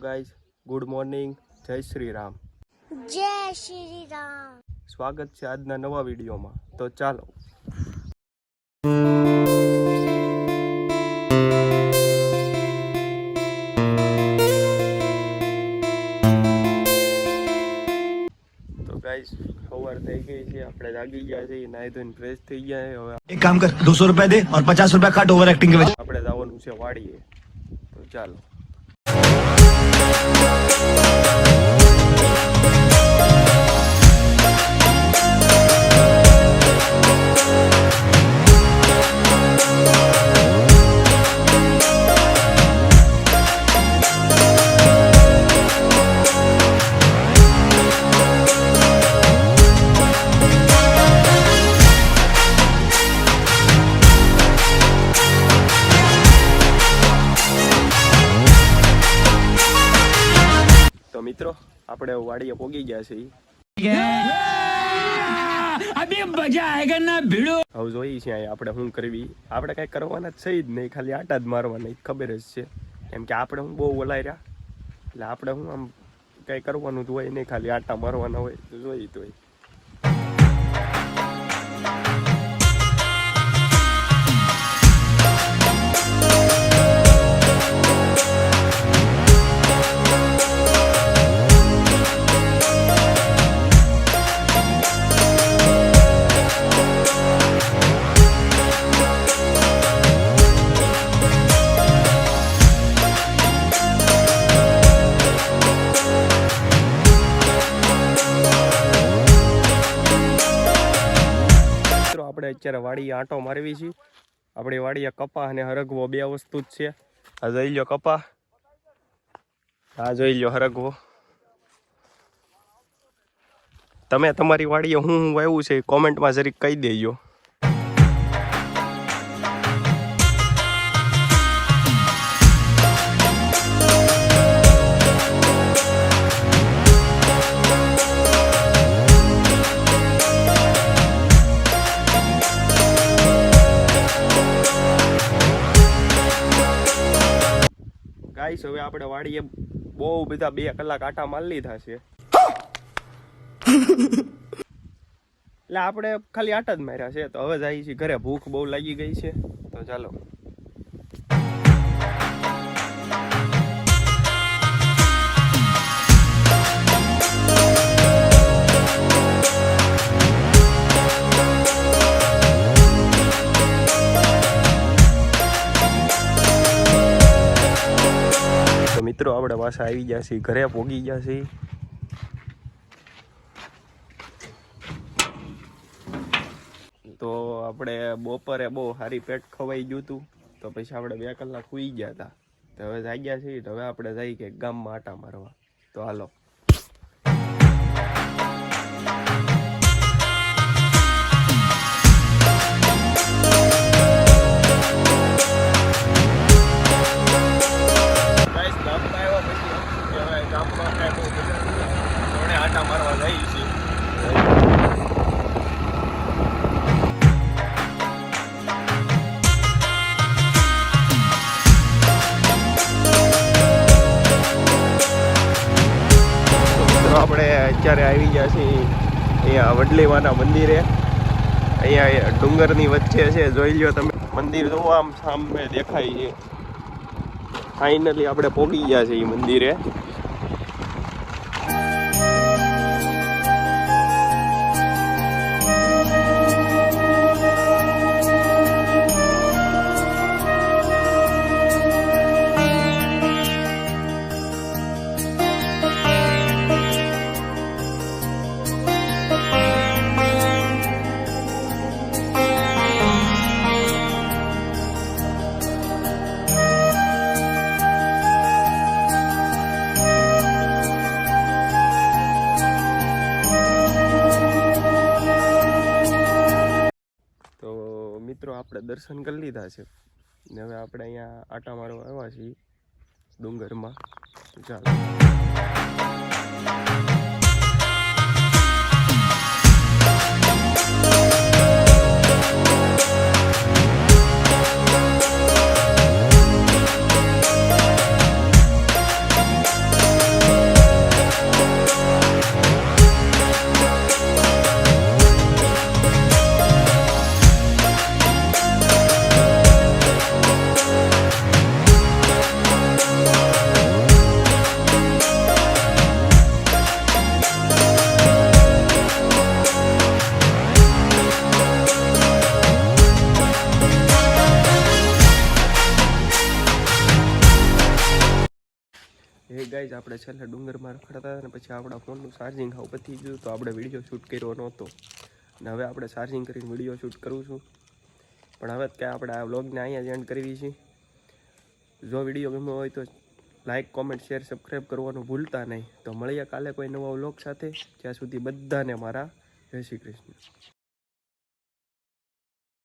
Guys, good morning, જય શ્રી રામ. જય શ્રી રામ. સ્વાગત છે આજના નવા વિડીયોમાં. તો ચાલો. તો ગાઈઝ, સવાર થઈ ગઈ છે, આપણે જાગી ગયા છીએ, નાહી ધોઈને ફ્રેશ થઈ ગયા છે. હવે एक काम कर 200 रुपए दे और 50 रुपए काट ओवर एक्टिंग के वजह। આપણે જવાનું છે વાડીએ. તો ચાલો. મિત્રો, આપણે વાડીએ પોગી ગયા છીએ. અભી મજા આયેગા ના ભીડો. હવે જોઈએ છીએ આપણે શું કરવી. આપણે કઈ કરવાના જ છે જ નહીં, ખાલી આટા જ મારવાના, ખબર જ છે. કેમ કે આપણે હું બહુ ઓલાઈ રહ્યા, એટલે આપણે હું આમ કઈ કરવાનું જ હોય નહીં, ખાલી આટા મારવાના હોય. તો જોઈ તો આપણે અત્યારે વાડીએ આંટો મારવી છીએ. આપણી વાડીએ કપા અને હરગવો બે વસ્તુ જ છે. આ જોઈ લો કપા, આ જોઈ લો હરગવો. તમે તમારી વાડીએ હું વાવ્યું છે કોમેન્ટમાં જરીક કહી દેજો. ગાઈસ, હવે આપણે વાડીએ બહુ બધા 2 કલાક આટા મારી લીધા છે. એટલે આપણે ખાલી આટા જ માર્યા છે. તો હવે જઈએ છીએ ઘરે, ભૂખ બહુ લાગી ગઈ છે. તો ચાલો. મિત્રો, આપણે પાછા આવી ગયા છીએ ઘરે, પોગી ગયા છીએ. તો આપણે બપોરે બહુ સારી પેટ ખવાઈ ગયું હતું, તો પછી આપણે 2 કલાક સૂઈ ગયા હતા. તો હવે જાગ્યા છીએ. તો હવે આપણે જઈએ કે ગામમાં આટા મારવા. તો હાલો. આટા મારવા જઈએ છીએ. આપણે અત્યારે આવી ગયા છીએ અહીંયા વડલીમાના મંદિરે. અહીંયા ડુંગરની વચ્ચે છે, જોઈ લો તમે. મંદિર જો આમ સામે દેખાય છે. ફાઇનલી આપણે પહોંચી ગયા છીએ મંદિરે. મિત્રો, આપણે દર્શન કરી લીધા છે ને હવે આપણે અહીંયા આટા મારવા આવ્યા છીએ ડુંગરમાં. ચાલો. ગાઈઝ આપણે છેલ્લે ડુંગરમાં રખડતા હતા ને પછી આપણા ફોનનું ચાર્જિંગ હાવ પતી ગયું તો આપણે વિડીયો શૂટ કર્યો નહોતો અને હવે આપણે ચાર્જિંગ કરીને વિડીયો શૂટ કરું છું પણ હવે ક્યાં આપણે આ વ્લોગને અહીંયા જ એન્ડ કરવી છે જો વિડીયો ગમ્યો હોય તો લાઇક કોમેન્ટ શેર સબસ્ક્રાઈબ કરવાનું ભૂલતા નહીં તો મળીએ કાલે કોઈ નવા વ્લોગ સાથે ત્યાં સુધી બધાને મારા જય શ્રી કૃષ્ણ